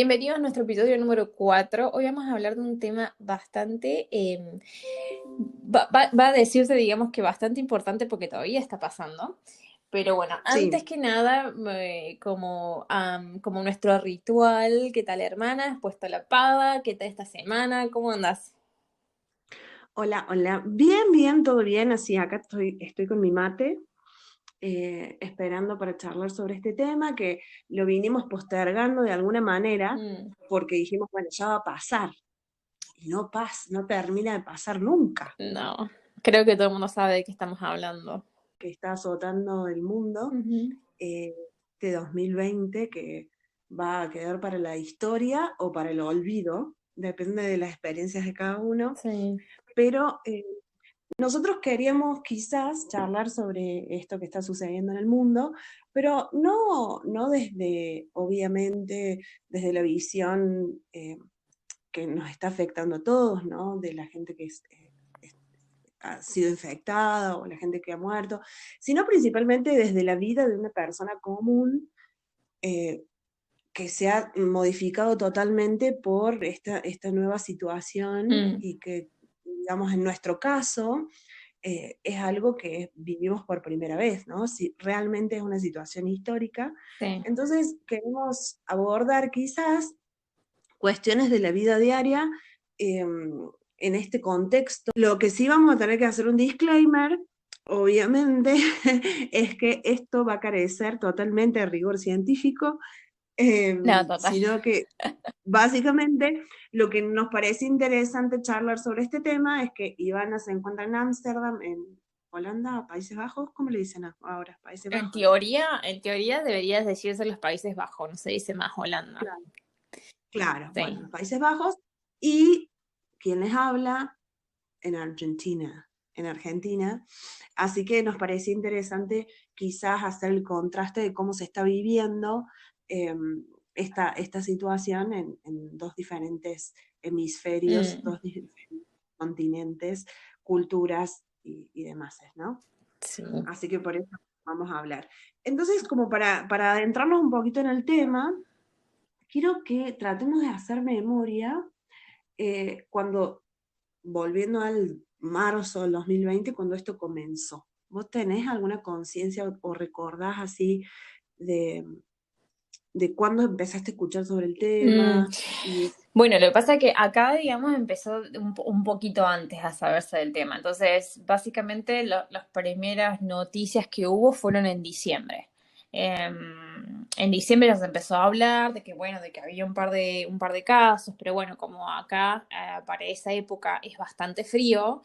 Bienvenidos a nuestro episodio número 4. Hoy vamos a hablar de un tema bastante, va a decirse, digamos que bastante importante porque todavía está pasando. Pero bueno, antes Sí, que nada, como nuestro ritual, ¿qué tal hermana? ¿Has puesto la pava? ¿Qué tal esta semana? ¿Cómo andas? hola, hola. Bien, bien, todo bien. Así acá estoy con mi mate, esperando para charlar sobre este tema que lo vinimos postergando de alguna manera Mm, porque dijimos, bueno, ya va a pasar. Y no pasa, no termina de pasar nunca, no, creo que todo el mundo sabe de qué estamos hablando. que está azotando el mundo, Ujú. eh, este 2020 que va a quedar para la historia o para el olvido, depende de las experiencias de cada uno. Sí. Pero nosotros queríamos quizás charlar sobre esto que está sucediendo en el mundo, pero no desde, obviamente, desde la visión que nos está afectando a todos, ¿no? De la gente que ha sido infectada o la gente que ha muerto, sino principalmente desde la vida de una persona común eh, que se ha modificado totalmente por esta nueva situación Mm, y que, digamos, en nuestro caso, es algo que vivimos por primera vez, ¿no? Si realmente es una situación histórica. sí. Entonces, queremos abordar quizás cuestiones de la vida diaria en este contexto. Lo que sí vamos a tener que hacer un disclaimer, obviamente, es que esto va a carecer totalmente de rigor científico, No, total. sino que básicamente, lo que nos parece interesante charlar sobre este tema es que Ivana se encuentra en Ámsterdam, en Holanda, Países Bajos, ¿cómo le dicen ahora? Países Bajos, ¿no? En teoría deberías decirse los Países Bajos, no se dice más Holanda. Claro. Claro, Sí. bueno, en Países Bajos. Y quien les habla en Argentina. Así que nos parecía interesante quizás hacer el contraste de cómo se está viviendo eh, esta situación en dos diferentes hemisferios, Mm, dos diferentes continentes, culturas y demás, ¿no? sí. Así que por eso vamos a hablar. Entonces, como para adentrarnos un poquito en el tema, quiero que tratemos de hacer memoria cuando volviendo al marzo del 2020, cuando esto comenzó. ¿Vos tenés alguna conciencia o recordás así de, de cuándo empezaste a escuchar sobre el Mm, tema? Y bueno, lo que pasa es que acá, digamos, empezó un poquito antes a saberse del tema. Entonces, básicamente, las primeras noticias que hubo fueron en diciembre. En diciembre ya se empezó a hablar de que, bueno, de que había un par de casos, pero bueno, como acá para esa época es bastante frío,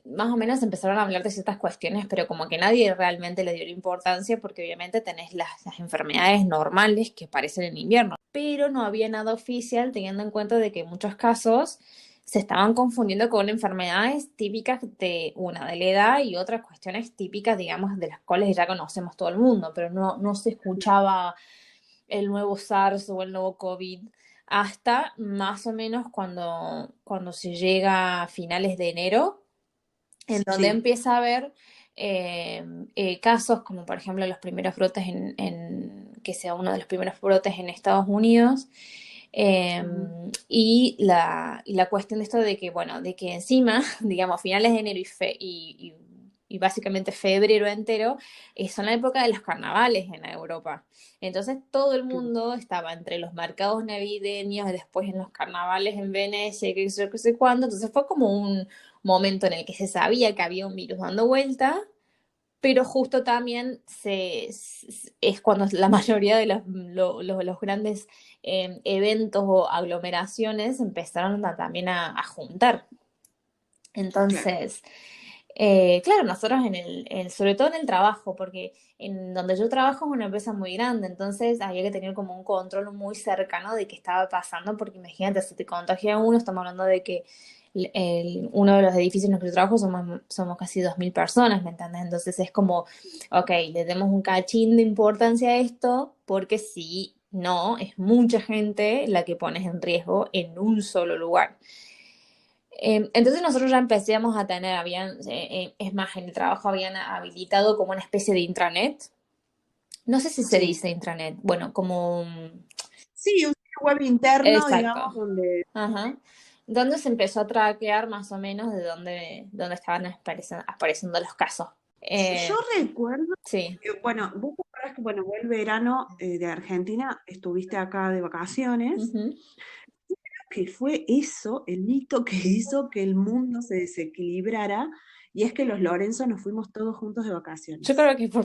más o menos empezaron a hablar de ciertas cuestiones, pero como que nadie realmente le dio la importancia porque obviamente tenés las enfermedades normales que aparecen en invierno, pero no había nada oficial teniendo en cuenta de que en muchos casos se estaban confundiendo con enfermedades típicas de la edad y otras cuestiones típicas, digamos, de las cuales ya conocemos todo el mundo, pero no se escuchaba el nuevo SARS o el nuevo COVID hasta más o menos cuando se llega a finales de enero, en donde sí, empieza a haber casos como por ejemplo los primeros brotes que sea uno de los primeros brotes en Estados Unidos. eh, ujú, y la cuestión de esto de que, bueno, de que encima, digamos, finales de enero y básicamente febrero entero, son la época de los carnavales en Europa. Entonces todo el claro, mundo estaba entre los mercados navideños y después en los carnavales en Venecia, que sé cuándo. Entonces fue como un momento en el que se sabía que había un virus dando vuelta, pero justo también es cuando la mayoría de los grandes eventos o aglomeraciones empezaron también a juntar. claro, Entonces, claro, nosotros sobre todo en el trabajo, porque en donde yo trabajo es una empresa muy grande, entonces había que tener como un control muy cercano de qué estaba pasando, porque imagínate, si te contagia uno, estamos hablando de que uno de los edificios en los que yo trabajo somos casi 2.000 personas, ¿me entiendes? Entonces es como, ok, le demos un cachín de importancia a esto, porque si no, es mucha gente la que pones en riesgo en un solo lugar. Entonces nosotros ya empezamos a tener, es más, en el trabajo habían habilitado como una especie de intranet. No sé si se sí. dice intranet, bueno, como, Sí, un sitio web interno, digamos, Exacto. donde Ajá. Donde se empezó a traquear más o menos de dónde estaban apareciendo los casos. yo recuerdo, Sí. bueno, vos te acordás que, bueno, vos el verano de Argentina estuviste acá de vacaciones, Ujú. que fue eso, el hito que hizo que el mundo se desequilibrara, y es que los Lorenzo nos fuimos todos juntos de Yo vacaciones. creo que fue...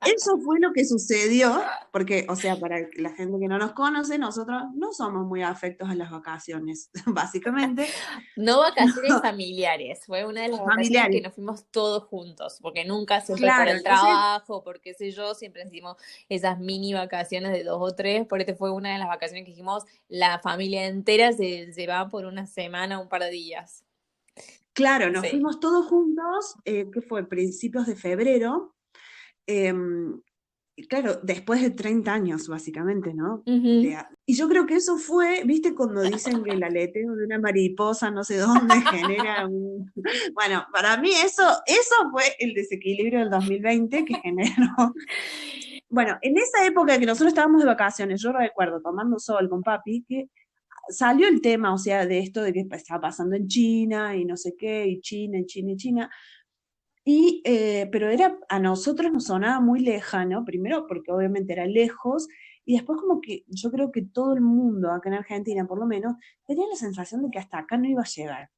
Eso fue lo que sucedió, porque, o sea, para la gente que no nos conoce, nosotros no somos muy afectos a las vacaciones, básicamente, No vacaciones familiares, fue una de las vacaciones que familiares. nos fuimos todos juntos, porque nunca siempre por Claro, el entonces, trabajo, por qué sé yo, siempre hicimos esas mini vacaciones de 2 o 3, por este fue una de las vacaciones que dijimos, la familia entera se va por una semana, un par de días. claro, nos Sí. fuimos todos juntos, que fue principios de febrero, eh, y claro, después de 30 años, básicamente, ¿no? Ujú. Y yo creo que eso fue, viste, cuando dicen que el aleteo de una mariposa no sé dónde genera un... Bueno, para mí eso fue el desequilibrio del 2020 que generó. Bueno, en esa época que nosotros estábamos de vacaciones, yo recuerdo tomando sol con papi, que salió el tema, o sea, de esto de que estaba pasando en China y no sé qué, y China, y China, y China. Pero era, a nosotros nos sonaba muy lejano, primero porque obviamente era lejos, y después como que yo creo que todo el mundo, acá en Argentina por lo menos, tenía la sensación de que hasta acá no iba a llegar,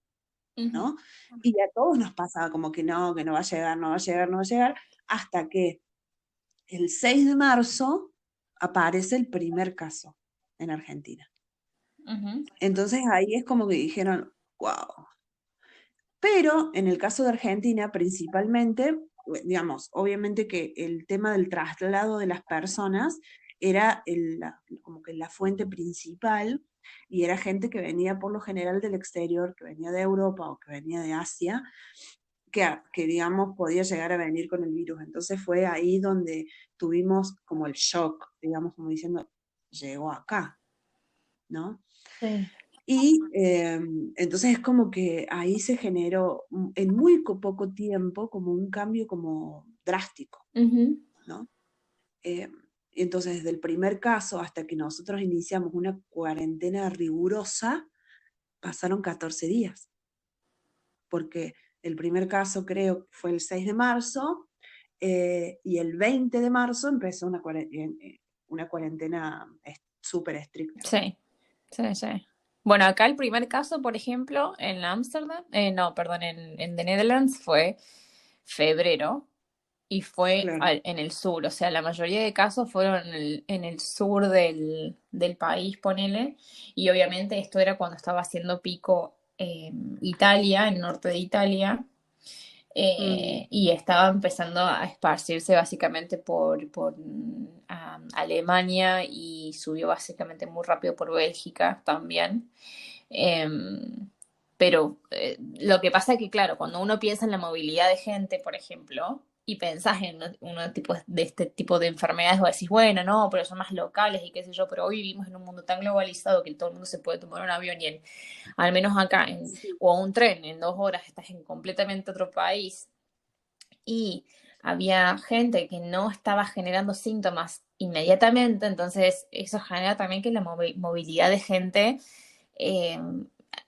Ujú. ¿no? Y a todos nos pasaba como que no va a llegar, no va a llegar, no va a llegar, hasta que el 6 de marzo aparece el primer caso en Argentina. Ujú. Entonces ahí es como que dijeron, wow. Pero en el caso de Argentina, principalmente, digamos, obviamente que el tema del traslado de las personas era como que la fuente principal y era gente que venía por lo general del exterior, que venía de Europa o que venía de Asia, que digamos podía llegar a venir con el virus. Entonces fue ahí donde tuvimos como el shock, digamos, como diciendo, llegó acá, ¿no? Sí. Y entonces es como que ahí se generó en muy poco tiempo como un cambio como drástico, Ujú. ¿no? Eh, y entonces desde el primer caso hasta que nosotros iniciamos una cuarentena rigurosa, pasaron 14 días, porque el primer caso creo que fue el 6 de marzo y el 20 de marzo empezó una cuarentena súper estricta. Sí, sí, sí. Bueno, acá el primer caso, por ejemplo, en Ámsterdam, no, perdón, en The Netherlands fue febrero y fue Claro. en el sur, o sea, la mayoría de casos fueron en el sur del país, ponele, y obviamente esto era cuando estaba haciendo pico Italia, el norte de Italia, Mm, y estaba empezando a esparcirse básicamente por Alemania y subió básicamente muy rápido por Bélgica también. Pero lo que pasa es que, claro, cuando uno piensa en la movilidad de gente, por ejemplo, y pensás en uno tipo de este tipo de enfermedades, vos decís, bueno, no, pero son más locales y qué sé yo, pero hoy vivimos en un mundo tan globalizado que todo el mundo se puede tomar un avión y al menos acá, sí, o un tren, en 2 horas estás en completamente otro país y había gente que no estaba generando síntomas inmediatamente, entonces eso genera también que la movilidad de gente eh,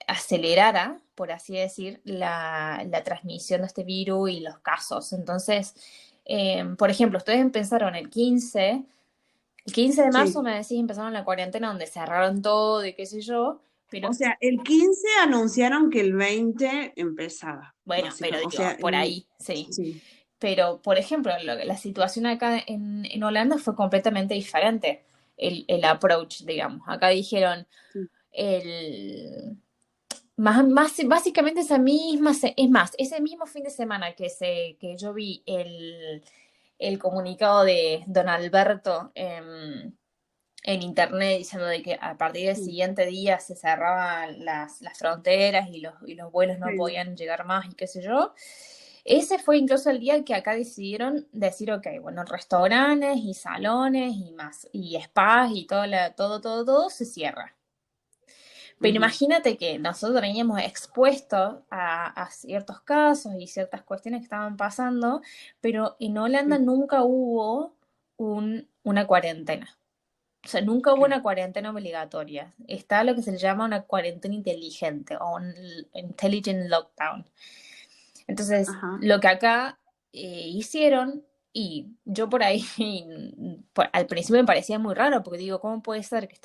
acelerara, por así decir, la transmisión de este virus y los casos. Entonces, por ejemplo, ustedes empezaron el 15 de marzo sí. me decís, empezaron la cuarentena donde cerraron todo y qué sé yo, pero O sea, el 15 anunciaron que el 20 empezaba, bueno, pero básicamente. O digo, sea, por ahí, sí. sí, Pero, por ejemplo, la situación acá en Holanda fue completamente diferente, el approach, digamos. Acá dijeron, sí, el, básicamente es más, ese mismo fin de semana que yo vi el comunicado de Don Alberto en internet diciendo de que a partir del sí, siguiente día se cerraban las fronteras y los vuelos no sí. podían llegar más y qué sé yo. Ese fue incluso el día que acá decidieron decir, ok, bueno, restaurantes y salones y más, y spas y todo se cierra. Pero Ujú, imagínate que nosotros veníamos expuestos a ciertos casos y ciertas cuestiones que estaban pasando, pero en Holanda sí. nunca hubo una cuarentena. O sea, nunca hubo claro. una cuarentena obligatoria. Está lo que se le llama una cuarentena inteligente o un intelligent lockdown. Entonces, Ajá. lo que acá hicieron, y yo por ahí, al principio me parecía muy raro, porque digo, ¿cómo puede ser que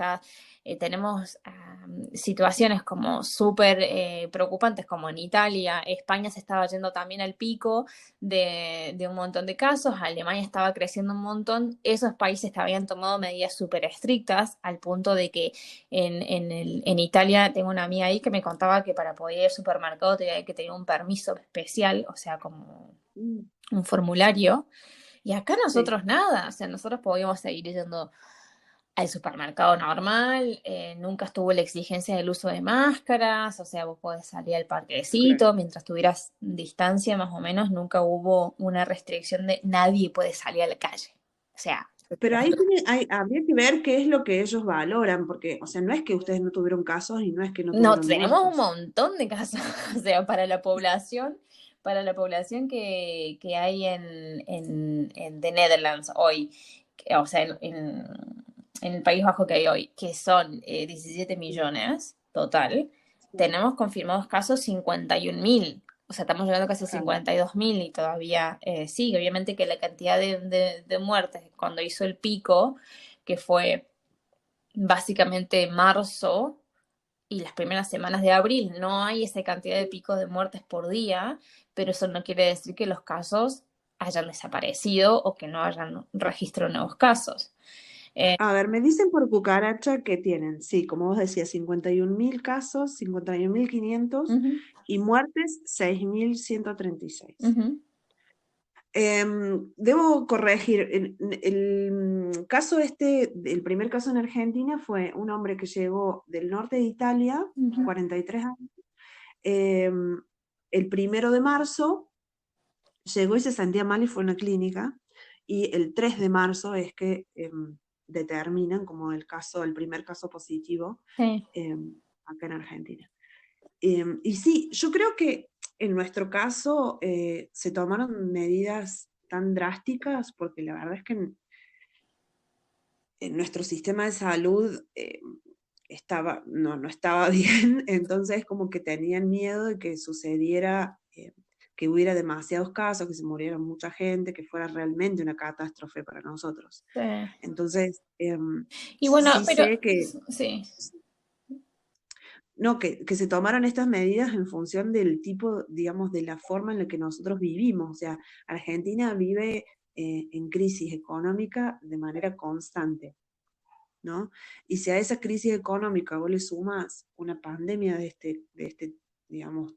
tenemos situaciones como súper preocupantes como en Italia? España se estaba yendo también al pico de un montón de casos, Alemania estaba creciendo un montón, esos países habían tomado medidas súper estrictas al punto de que en Italia tengo una amiga ahí que me contaba que para poder ir al supermercado tenía que tener un permiso especial, o sea, como Mm, un formulario. Y acá sí, nosotros nada, o sea, nosotros podíamos seguir yendo al supermercado normal, nunca estuvo la exigencia del uso de máscaras, o sea, vos podés salir al claro. parquecito mientras tuvieras distancia más o menos, nunca hubo una restricción de nadie puede salir a la calle. O sea, Pero ahí habría que ver qué es lo que ellos valoran, porque, o sea, no es que ustedes no tuvieron casos y no es que no no, tuvieron tenemos un muertos. montón de casos, o sea, para la población que hay en The Netherlands hoy, o sea, en el País Bajo que hay hoy, que son 17 Sí, millones total, sí, tenemos confirmados casos 51.000. O sea, estamos llegando casi a claro. 52.000 y todavía sigue. Obviamente que la cantidad de muertes cuando hizo el pico, que fue básicamente marzo, y las primeras semanas de abril no hay esa cantidad de picos de muertes por día, pero eso no quiere decir que los casos hayan desaparecido o que no hayan registrado nuevos casos. A ver, me dicen por cucaracha que tienen, sí, como vos decías, 51.000 casos, 51.500 Ujú, y muertes 6.136. ujú, Debo corregir, el caso este, el primer caso en Argentina fue un hombre que llegó del norte de Italia, ujú. 43 años, em, el 1 de marzo llegó y se sentía mal y fue a una clínica, y el 3 de marzo es que determinan como el caso, el primer caso positivo Sí. acá en Argentina. Y sí, yo creo que en nuestro caso se tomaron medidas tan drásticas porque la verdad es que en nuestro sistema de salud no estaba bien, entonces como que tenían miedo de que sucediera, que hubiera demasiados casos, que se muriera mucha gente, que fuera realmente una catástrofe para nosotros. Sí. Entonces, Y bueno, sí pero sé que sí, no, que se tomaron estas medidas en función del tipo, digamos, de la forma en la que nosotros vivimos. O sea, Argentina vive en crisis económica de manera constante, ¿no? Y si a esa crisis económica vos le sumas una pandemia digamos,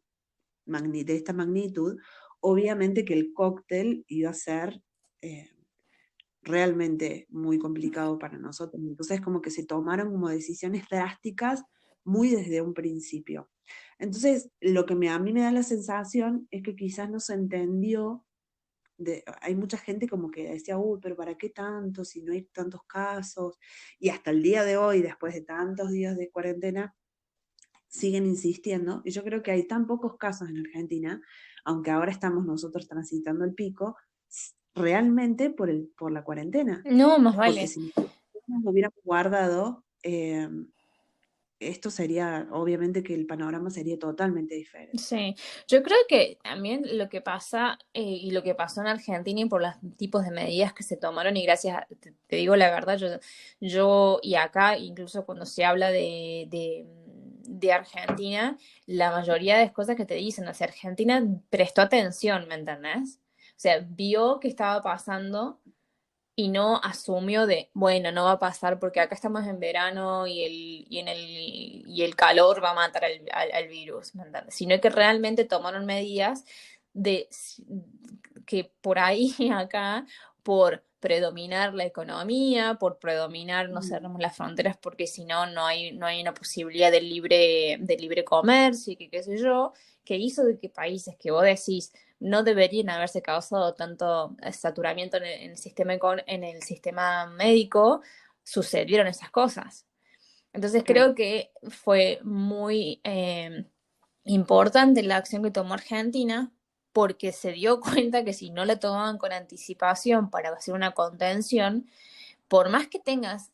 de esta magnitud, obviamente que el cóctel iba a ser eh, realmente muy complicado para nosotros. Entonces, como que se tomaron como decisiones drásticas muy desde un principio. Entonces, lo que a mí me da la sensación es que quizás no se entendió, hay mucha gente como que decía, uy, pero ¿para qué tanto si no hay tantos casos? Y hasta el día de hoy, después de tantos días de cuarentena, siguen insistiendo. Y yo creo que hay tan pocos casos en Argentina, aunque ahora estamos nosotros transitando el pico, realmente por la cuarentena, no, más porque vale. si nos lo hubiéramos guardado, esto sería, obviamente que el panorama sería totalmente diferente. Sí, yo creo que también lo que pasa y lo que pasó en Argentina y por los tipos de medidas que se tomaron y te digo la verdad, yo y acá incluso cuando se habla de Argentina, la mayoría de las cosas que te dicen, o sea, Argentina prestó atención, ¿me entendés? O sea, vio qué estaba pasando y no asumió de, bueno, no va a pasar porque acá estamos en verano y el calor va a matar al virus, ¿me entiendes? Sino que realmente tomaron medidas de que por ahí acá, por predominar la economía, por predominar no Mm, cerramos las fronteras porque si no, no hay una posibilidad de libre comercio y que qué sé yo, que hizo de que países que vos decís no deberían haberse causado tanto saturamiento en el sistema, en el sistema médico, sucedieron esas cosas. Entonces claro, creo que fue muy importante la acción que tomó Argentina porque se dio cuenta que si no la tomaban con anticipación para hacer una contención, por más que tengas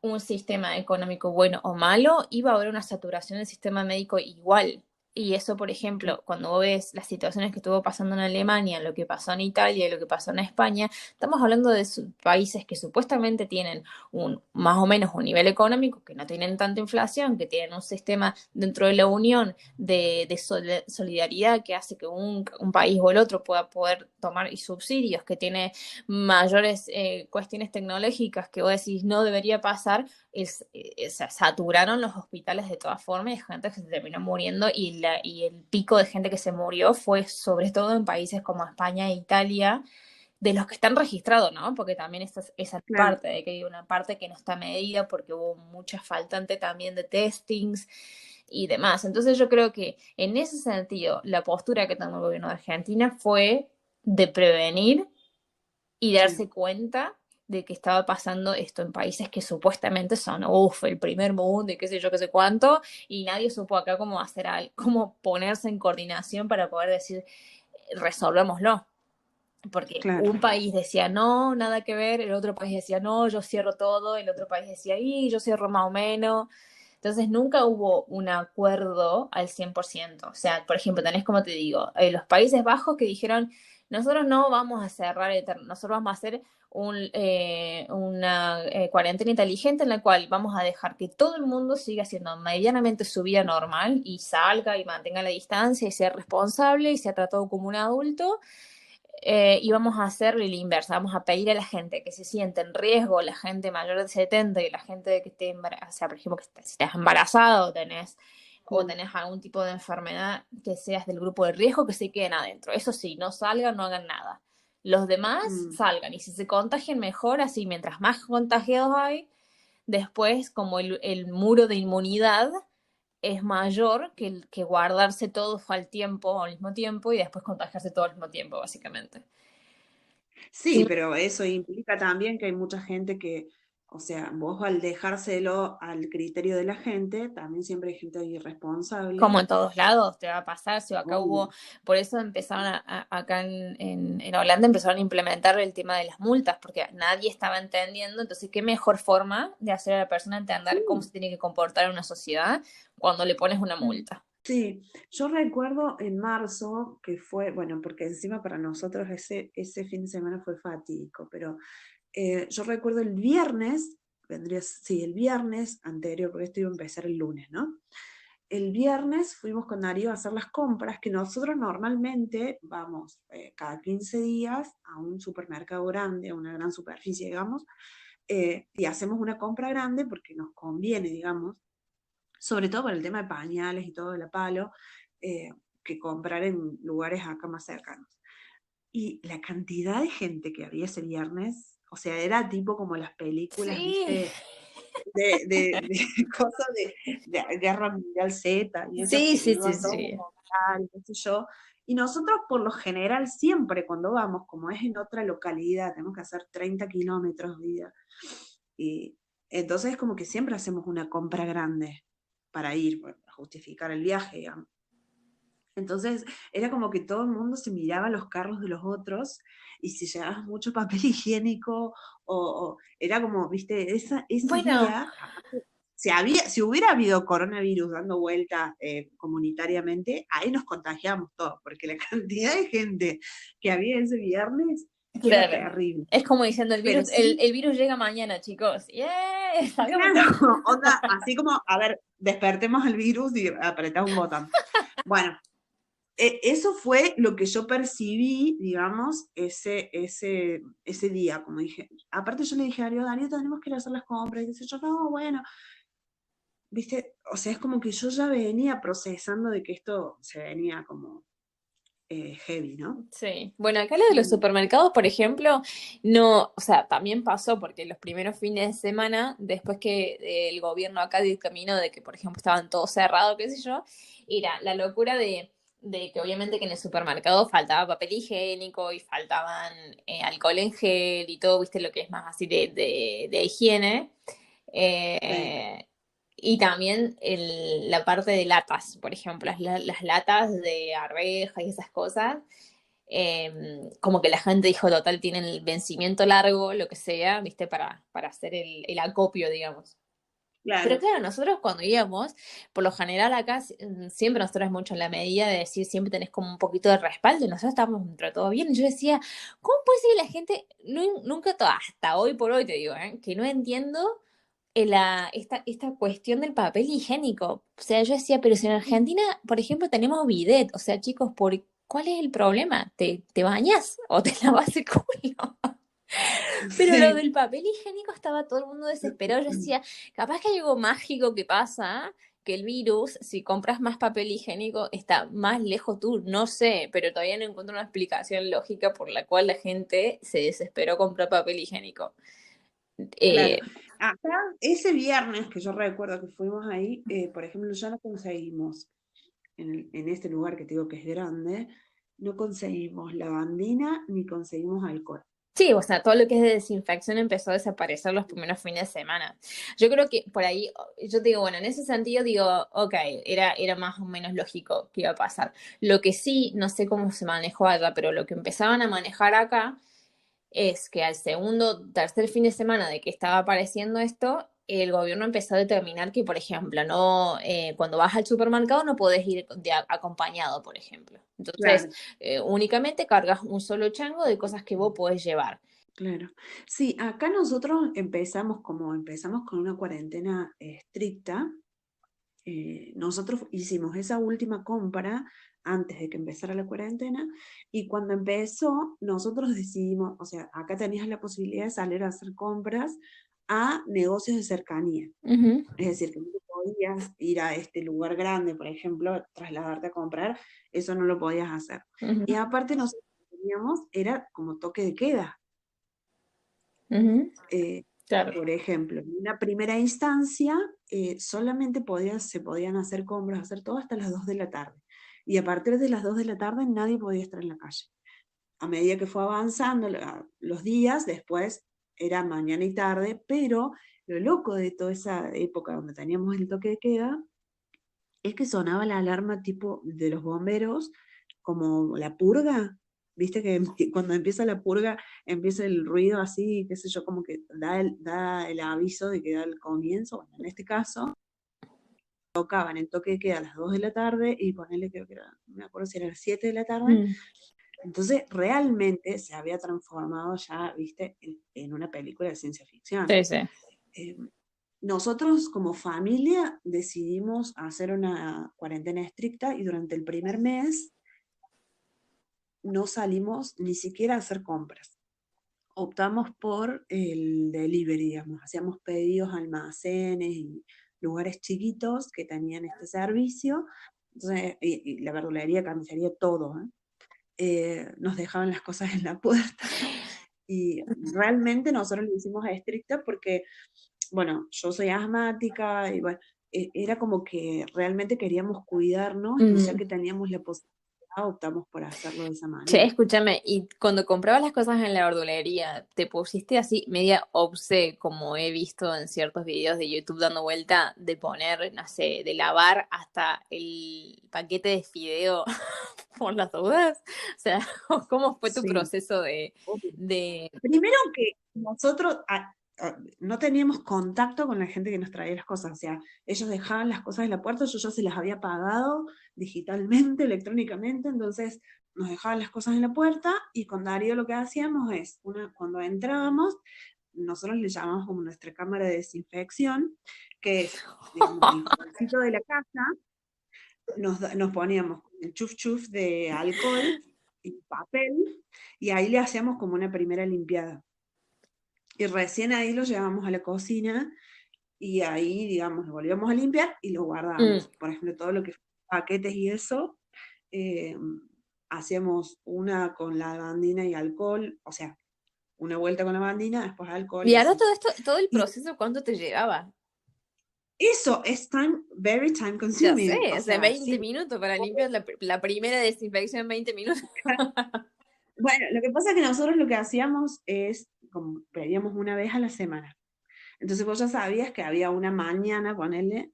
un sistema económico bueno o malo, iba a haber una saturación del sistema médico igual. Y eso, por ejemplo, cuando vos ves las situaciones que estuvo pasando en Alemania, lo que pasó en Italia y lo que pasó en España, estamos hablando de países que supuestamente tienen más o menos un nivel económico, que no tienen tanta inflación, que tienen un sistema dentro de la Unión de solidaridad que hace que un país o el otro pueda poder tomar y subsidios, que tiene mayores cuestiones tecnológicas que vos decís no debería pasar, se saturaron los hospitales de todas formas y gente que se terminó muriendo y el pico de gente que se murió fue sobre todo en países como España e Italia, de los que están registrados, ¿no? Porque también esa Claro, parte, de que hay una parte que no está medida porque hubo mucha faltante también de testings y demás. Entonces yo creo que en ese sentido la postura que tomó el gobierno de Argentina fue de prevenir y sí. darse cuenta de que estaba pasando esto en países que supuestamente son, uff, el primer mundo y qué sé yo, qué sé cuánto, y nadie supo acá cómo hacer algo, cómo ponerse en coordinación para poder decir, resolvámoslo. Porque Claro. un país decía no, nada que ver, el otro país decía no, yo cierro todo, el otro país decía y yo cierro más o menos. Entonces nunca hubo un acuerdo al 100%. O sea, por ejemplo, tenés como te digo, los Países Bajos que dijeron, nosotros no vamos a cerrar, nosotros vamos a hacer una cuarentena inteligente en la cual vamos a dejar que todo el mundo siga haciendo medianamente su vida normal y salga y mantenga la distancia y sea responsable y sea tratado como un adulto y vamos a hacer la inversa, vamos a pedir a la gente que se siente en riesgo, la gente mayor de 70 y la gente que esté embarazada, o sea, por ejemplo, si estás embarazado o Mm, tenés algún tipo de enfermedad que seas del grupo de riesgo, que se queden adentro. Eso sí, no salgan, no hagan nada. Los demás mm. salgan y si se contagian mejor, así mientras más contagiados hay, después como el muro de inmunidad es mayor que, que guardarse todo al tiempo, al mismo tiempo y después contagiarse todo al mismo tiempo, básicamente. Sí, Sí, pero eso implica también que hay mucha gente que, o sea, vos al dejárselo al criterio de la gente, también siempre hay gente como irresponsable. en todos lados te va a pasar, si acá Obvio. hubo, por eso empezaron acá en Holanda empezaron a implementar el tema de las multas, porque nadie estaba entendiendo, entonces qué mejor forma de hacer a la persona entender cómo Sí. se tiene que comportar en una sociedad cuando le pones una multa. Sí, yo recuerdo en marzo que fue, bueno, porque encima para nosotros ese fin de semana fue fatídico, pero yo recuerdo el viernes, sí, el viernes anterior, porque esto iba a empezar el lunes, ¿no? El viernes fuimos con Darío a hacer las compras, que nosotros normalmente vamos cada 15 días a un supermercado grande, a una gran superficie, digamos, y hacemos una compra grande porque nos conviene, digamos, sobre todo por el tema de pañales y todo de la palo, eh, que comprar en lugares acá más cercanos. Y la cantidad de gente que había ese viernes, o sea, era tipo como las películas, Sí, viste, de cosas de Guerra Mundial Z y esas sí, que sí, sí, iban todos sí. como tal, qué sé yo. Y nosotros por lo general siempre cuando vamos, como es en otra localidad, tenemos que hacer 30 kilómetros de ida. Y entonces como que siempre hacemos una compra grande para ir, para justificar el viaje, digamos. Entonces era como que todo el mundo se miraba los carros de los otros y si llevabas mucho papel higiénico era como, viste, ese Bueno, día, aparte, si hubiera habido coronavirus dando vueltas comunitariamente, ahí nos contagiamos todos, porque la cantidad de gente que había ese viernes era claro. terrible. Es como diciendo el Pero virus, sí, el virus llega mañana, chicos. ¡Yeah! Salgamos claro, todos. onda, así como, a ver, despertemos el virus y apretá un botón. Bueno, eso fue lo que yo percibí, digamos, ese día, como dije. Aparte yo le dije a Darío, Darío, tenemos que ir a hacer las compras. Y dice yo, no, bueno, viste, o sea, es como que yo ya venía procesando de que esto se venía como heavy, ¿no? Sí, bueno, acá lo de los Y, supermercados, por ejemplo, no, o sea, también pasó porque los primeros fines de semana, después que el gobierno acá dictaminó de que, por ejemplo, estaban todos cerrados, qué sé yo, era la locura de que obviamente que en el supermercado faltaba papel higiénico y faltaban alcohol en gel y todo, viste, lo que es más así de higiene. sí, Eh, y también la parte de latas, por ejemplo, las latas de arveja y esas cosas. como que la gente dijo, total, tienen el vencimiento largo, lo que sea, ¿viste? Para hacer el acopio, digamos. Pero Claro, claro, nosotros cuando íbamos, por lo general acá siempre nosotros mucho en la medida de decir siempre tenés como un poquito de respaldo y nosotros estábamos dentro de todo bien. Y yo decía, ¿cómo puede ser que la gente, nunca, hasta hoy por hoy te digo, que no entiendo esta cuestión del papel higiénico? O sea, yo decía, pero si en Argentina, por ejemplo, tenemos bidet, o sea, chicos, ¿cuál es el problema? ¿Te bañas o te lavas el culo? Pero lo sí. del papel higiénico estaba todo el mundo desesperado. Yo decía, capaz que hay algo mágico que pasa, que el virus, si compras más papel higiénico, está más lejos tú. No sé, pero todavía no encuentro una explicación lógica por la cual la gente se desesperó a comprar papel higiénico. Claro. Eh, Acá, ese viernes que yo recuerdo que fuimos ahí, por ejemplo, ya no conseguimos, en este lugar que te digo que es grande, no conseguimos lavandina ni conseguimos alcohol. sí, o sea, todo lo que es de desinfección empezó a desaparecer los primeros fines de semana. Yo creo que por ahí, yo te digo, bueno, en ese sentido digo, ok, era más o menos lógico que iba a pasar. Lo que sí, no sé cómo se manejó allá, pero lo que empezaban a manejar acá es que al segundo, tercer fin de semana de que estaba apareciendo esto, el gobierno empezó a determinar que, por ejemplo, no, cuando vas al supermercado no podés ir acompañado, por ejemplo. Entonces, Claro, únicamente cargas un solo chango de cosas que vos podés llevar. claro. Sí, acá nosotros empezamos con una cuarentena estricta. Nosotros hicimos esa última compra antes de que empezara la cuarentena y cuando empezó, nosotros decidimos, o sea, acá tenías la posibilidad de salir a hacer compras a negocios de cercanía. Ujú, Es decir, que no te podías ir a este lugar grande, por ejemplo, trasladarte a comprar, eso no lo podías hacer. ujú, Y aparte nosotros teníamos, era como toque de queda. ujú. Eh, Claro. por ejemplo, en una primera instancia solamente se podían hacer compras, hacer todo hasta las 2 de la tarde. Y a partir de las 2 de la tarde nadie podía estar en la calle. A medida que fue avanzando los días, después era mañana y tarde, pero lo loco de toda esa época donde teníamos el toque de queda es que sonaba la alarma tipo de los bomberos, como la purga. Viste que cuando empieza la purga empieza el ruido así, qué sé yo, como que da el aviso de que da el comienzo. Bueno, en este caso tocaban el toque de queda a las 2 de la tarde y ponerle, creo que era, no me acuerdo si era a las 7 de la tarde. Mm. Entonces realmente se había transformado ya, viste, en una película de ciencia ficción. Sí, sí. Eh, Nosotros como familia decidimos hacer una cuarentena estricta y durante el primer mes no salimos ni siquiera a hacer compras. Optamos por el delivery, digamos, hacíamos pedidos a almacenes y lugares chiquitos que tenían este servicio. Entonces, y la verdulería, carnicería, todo, ¿eh? Nos dejaban las cosas en la puerta y realmente nosotros lo hicimos estricta porque bueno, yo soy asmática y bueno, era como que realmente queríamos cuidarnos y ya Mm. que teníamos la posibilidad, optamos por hacerlo de esa Che, manera. escúchame, y cuando comprabas las cosas en la verdulería, ¿te pusiste así media obse, como he visto en ciertos videos de YouTube dando vuelta, de poner, no sé, de lavar hasta el paquete de fideo por las dudas? O sea, ¿cómo fue tu Sí. proceso Obvio. de... Primero que nosotros no teníamos contacto con la gente que nos traía las cosas, o sea, ellos dejaban las cosas en la puerta, yo ya se las había pagado digitalmente, electrónicamente, entonces nos dejaban las cosas en la puerta y con Darío lo que hacíamos es, cuando entrábamos, nosotros le llamamos como nuestra cámara de desinfección, que es, digamos, el bolsito de la casa, nos poníamos el chuf chuf de alcohol y papel, y ahí le hacíamos como una primera limpiada. Y recién ahí lo llevamos a la cocina y ahí, digamos, lo volvíamos a limpiar y lo Mm. guardábamos. Por ejemplo, todo lo que fue paquetes y eso, eh, hacíamos una con lavandina y alcohol, o sea, una vuelta con lavandina, después alcohol Y y ahora así. todo esto, todo el Y proceso, ¿cuánto te llevaba? eso es very time Ya sé, consuming, o o sea, sea, 20 sí. minutos para limpiar la primera desinfección en 20 minutos. Bueno, lo que pasa es que nosotros lo que hacíamos es, como pedíamos una vez a la semana. Entonces vos ya sabías que había una mañana, ponerle,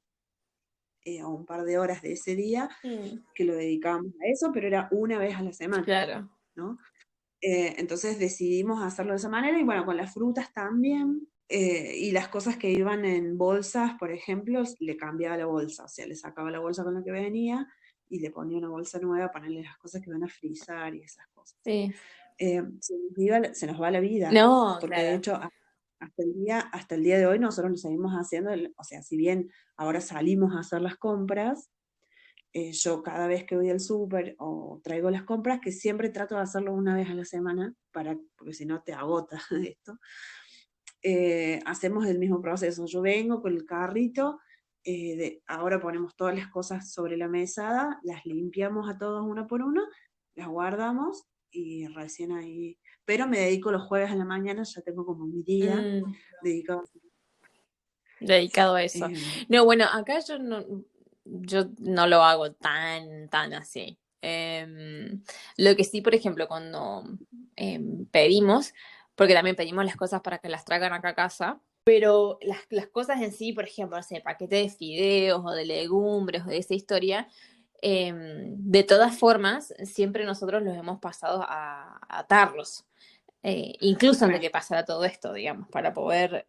o un par de horas de ese día, Mm. que lo dedicábamos a eso, pero era una vez a la semana, Claro. ¿no? Entonces decidimos hacerlo de esa manera y bueno, con las frutas también. Y las cosas que iban en bolsas, por ejemplo, le cambiaba la bolsa, o sea, le sacaba la bolsa con la que venía y le ponía una bolsa nueva para ponerle las cosas que van a frizar y esas cosas. Sí. Se nos va la vida, No, porque de claro. hecho hasta el día de hoy nosotros lo seguimos haciendo, o sea, si bien ahora salimos a hacer las compras, yo cada vez que voy al súper o traigo las compras, que siempre trato de hacerlo una vez a la semana, porque si no te agota esto, hacemos el mismo proceso. Yo vengo con el carrito, ahora ponemos todas las cosas sobre la mesada, las limpiamos a todas una por una, las guardamos y recién ahí, pero me dedico los jueves a la mañana, ya tengo como mi día Mm, dedicado. dedicado a eso. Eh, No, bueno, acá yo no lo hago tan así. Lo que sí, por ejemplo, cuando pedimos, porque también pedimos las cosas para que las traigan acá a casa, pero las cosas en sí, por ejemplo, no sé, paquete de fideos o de legumbres o de esa historia, de todas formas, siempre nosotros los hemos pasado a atarlos. Incluso antes que claro. pasara todo esto, digamos, para poder,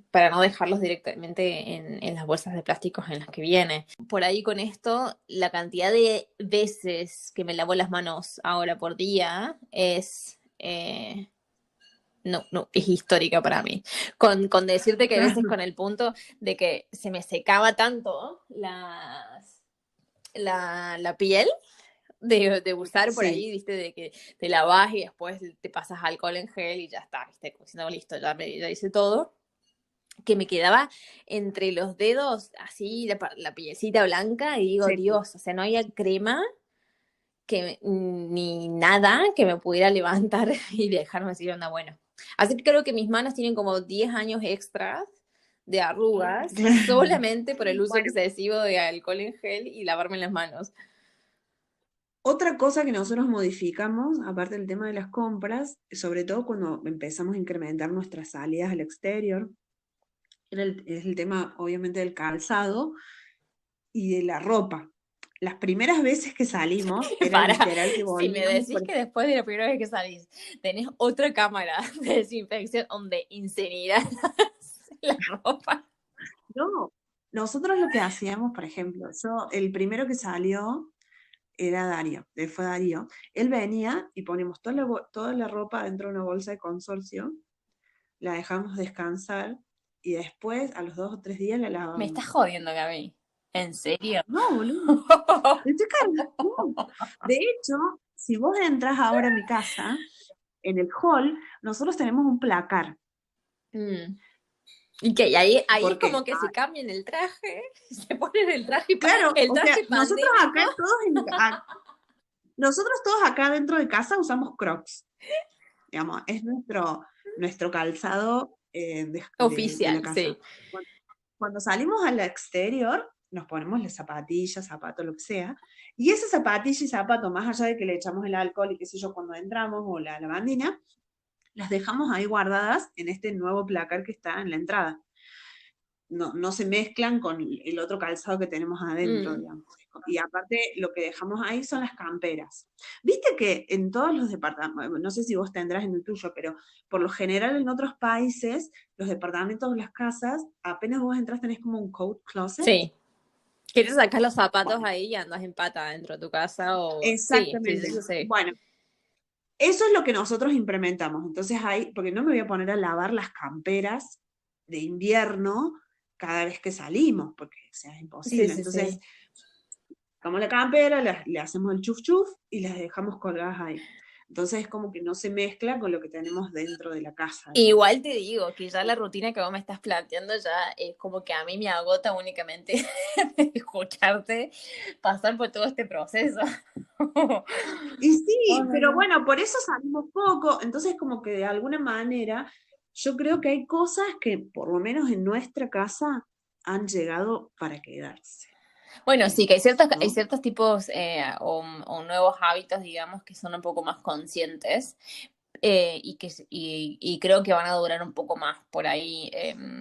para no dejarlos directamente en las bolsas de plásticos en las que viene. Por ahí con esto, la cantidad de veces que me lavo las manos ahora por día no, es histórica para mí. Con decirte que a veces con el punto de que se me secaba tanto la piel de usar por Sí, ahí, viste, de que te lavas y después te pasas alcohol en gel y ya está, viste, como diciendo, listo, ya hice todo, que me quedaba entre los dedos así la pielcita blanca y digo, sí. Dios, o sea, no había crema ni nada que me pudiera levantar y dejarme decir, onda, bueno. Así que creo que mis manos tienen como 10 años extras de arrugas solamente por el uso Bueno, excesivo de alcohol en gel y lavarme las manos. otra cosa que nosotros modificamos, aparte del tema de las compras, sobre todo cuando empezamos a incrementar nuestras salidas al exterior, es el tema obviamente del calzado y de la ropa. Las primeras veces que salimos era Para, literal que si me volvíamos decís que después de la primera vez que salís tenés otra cámara de desinfección donde incinerás la ropa. No, nosotros lo que hacíamos, por ejemplo, el primero que salió era Darío, fue Darío. Él venía y ponemos toda la ropa dentro de una bolsa de consorcio, la dejamos descansar y después, a los 2 o 3 días, la Me estás lavábamos. jodiendo, Gaby. ¿En serio? No, boludo. Estoy cargando. No. De hecho, si vos entras ahora a mi casa, en el hall, nosotros tenemos un placar. Mm. Y que ahí es como Porque, que se cambian el traje, se ponen claro, el o sea, traje pandémico. nosotros todos acá dentro de casa usamos Crocs. Digamos, es nuestro calzado de la Oficial, casa. sí. Cuando salimos al exterior, nos ponemos las zapatillas, zapatos, lo que sea, y esa zapatilla y zapato, más allá de que le echamos el alcohol y qué sé yo cuando entramos, o la lavandina, las dejamos ahí guardadas en este nuevo placar que está en la entrada. No se mezclan con el otro calzado que tenemos adentro, Mm. digamos. Y aparte, lo que dejamos ahí son las camperas. Viste que en todos los departamentos, no sé si vos tendrás en el tuyo, pero por lo general en otros países, los departamentos o las casas, apenas vos entras tenés como un coat closet. Sí. ¿Quieres sacar los zapatos Bueno, ahí y andas en pata dentro de tu casa? O... sí, exactamente. eso sí. Bueno, eso es lo que nosotros implementamos. Entonces ahí, porque no me voy a poner a lavar las camperas de invierno cada vez que salimos, porque o sea, es Sí, imposible. sí, Entonces, sí. sacamos la campera, le hacemos el chuf chuf y las dejamos colgadas ahí. Entonces es como que no se mezcla con lo que tenemos dentro de la casa, digamos. Igual te digo que ya la rutina que vos me estás planteando ya es como que a mí me agota únicamente escucharte pasar por todo este proceso. Y Oh, sí, no, pero no. bueno, por eso salimos poco. Entonces como que de alguna manera yo creo que hay cosas que por lo menos en nuestra casa han llegado para quedarse, Bueno, sí, que hay ¿no? ciertos tipos o nuevos hábitos, digamos, que son un poco más conscientes. y creo que van a durar un poco más por ahí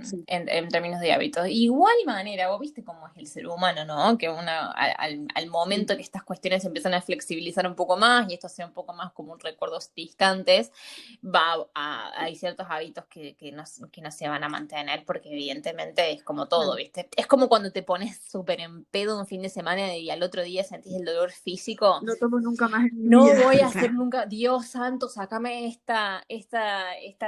Sí, en términos de hábitos. Igual manera, vos viste cómo es el ser humano, ¿no? Que al sí, momento que estas cuestiones se empiezan a flexibilizar un poco más y esto sea un poco más como un recuerdos distantes, hay ciertos hábitos que no se van a mantener porque evidentemente es como todo, claro. ¿viste? Es como cuando te pones súper en pedo un fin de semana y al otro día sentís el dolor físico. No tomo nunca más en mi No vida. voy a hacer Claro, nunca, Dios santo, sácame esta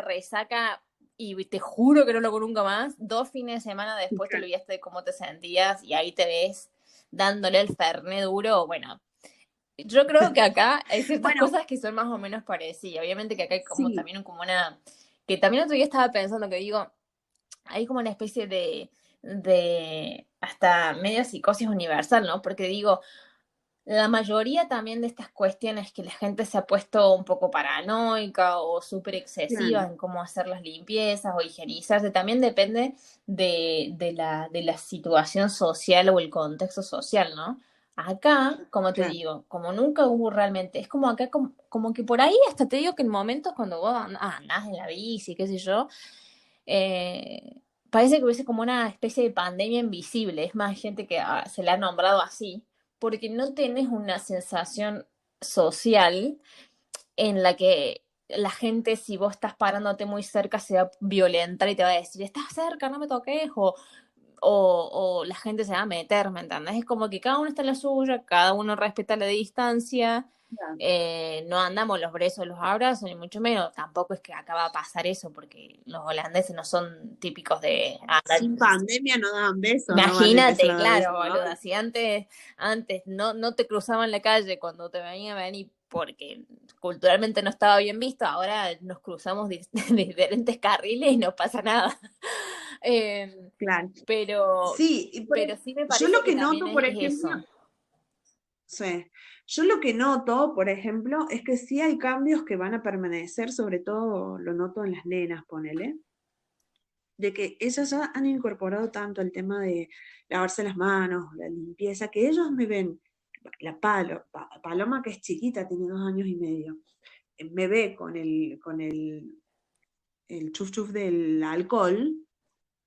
resaca y te juro que no lo hago nunca más. 2 fines de semana después te claro. olvidaste de cómo te sentías y ahí te ves dándole el ferné duro. Bueno, yo creo que acá hay ciertas Bueno, cosas que son más o menos parecidas. Obviamente que acá hay como sí, también como una, que también otro día estaba pensando que digo, hay como una especie de hasta media psicosis universal, ¿no? Porque digo, la mayoría también de estas cuestiones que la gente se ha puesto un poco paranoica o súper excesiva claro, en cómo hacer las limpiezas o higienizarse, también depende de la situación social o el contexto social, ¿no? Acá, como te claro. digo, como nunca hubo realmente, es como acá, como que por ahí hasta te digo que en momentos cuando vos andás en la bici, qué sé yo, eh, parece que hubiese como una especie de pandemia invisible. Es más, gente que se le ha nombrado así, porque no tenés una sensación social en la que la gente, si vos estás parándote muy cerca, se va a violentar y te va a decir, estás cerca, no me toques, o la gente se va a meter, ¿me entendés? Es como que cada uno está en la suya, cada uno respeta la distancia, Claro. no andamos los besos, los abrazos, ni mucho menos. Tampoco es que acaba de pasar eso, porque los holandeses no son típicos de andar. Sin pandemia no daban besos, no van a empezar Imagínate, a dar claro, besos boluda, ahora. si antes no te cruzaban la calle cuando te venía a venir porque culturalmente no estaba bien visto, ahora nos cruzamos de diferentes carriles y no pasa nada. Eh, Claro. pero, Sí, pero sí me yo parece lo que que también noto, por es ejemplo, eso. sí, yo lo que noto, por ejemplo, es que sí hay cambios que van a permanecer, sobre todo lo noto en las nenas, ponele, de que ellas ya han incorporado tanto el tema de lavarse las manos, la limpieza, que ellos me ven, Paloma que es chiquita, tiene 2 años y medio, me ve el chuf chuf del alcohol